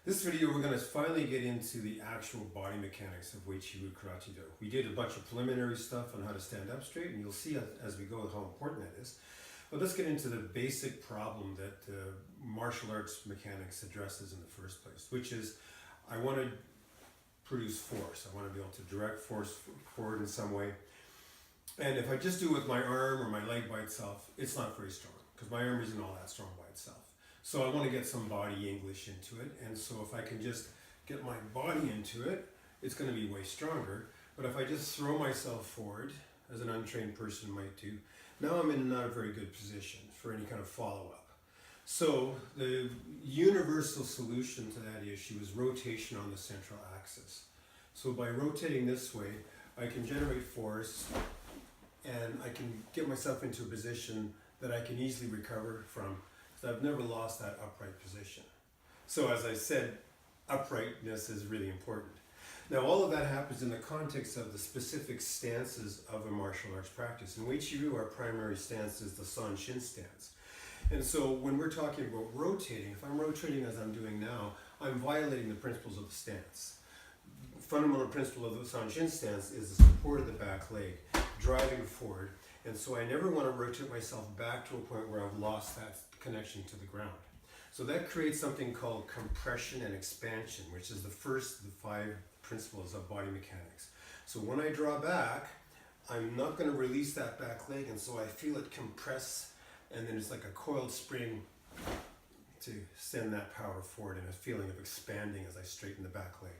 This video we're going to finally get into the actual body mechanics of Uechi Karate Do. We did a bunch of preliminary stuff on how to stand up straight, and you'll see as we go how important that is. But let's get into the basic problem that martial arts mechanics addresses in the first place, which is I want to produce force. I want to be able to direct force forward in some way. And if I just do it with my arm or my leg by itself, it's not very strong because my arm isn't all that strong by itself. So I want to get some body English into it, and so if I can just get my body into it, it's going to be way stronger. But if I just throw myself forward, as an untrained person might do, now I'm in not a very good position for any kind of follow-up. So the universal solution to that issue is rotation on the central axis. So by rotating this way, I can generate force, and I can get myself into a position that I can easily recover from. I've never lost that upright position. So as I said, uprightness is really important. Now all of that happens in the context of the specific stances of a martial arts practice. In Uechi Ryu, our primary stance is the Sanchin stance. And so when we're talking about rotating, if I'm rotating as I'm doing now, I'm violating the principles of the stance. The fundamental principle of the Sanchin stance is the support of the back leg, driving forward. And so I never want to rotate myself back to a point where I've lost that connection to the ground. So that creates something called compression and expansion, which is the first of the 5 principles of body mechanics. So when I draw back, I'm not going to release that back leg, and so I feel it compress, and then it's like a coiled spring to send that power forward, and a feeling of expanding as I straighten the back leg,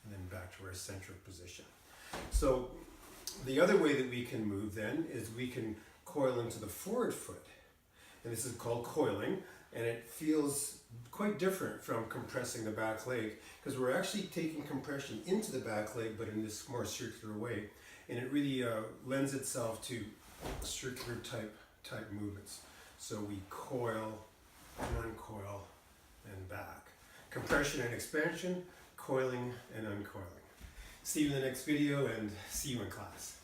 and then back to our eccentric position. So the other way that we can move then is we can coil into the forward foot. And this is called coiling, and it feels quite different from compressing the back leg because we're actually taking compression into the back leg, but in this more circular way, and it really lends itself to circular type movements. So we coil and uncoil and back. Compression and expansion, coiling and uncoiling. See you in the next video, and see you in class.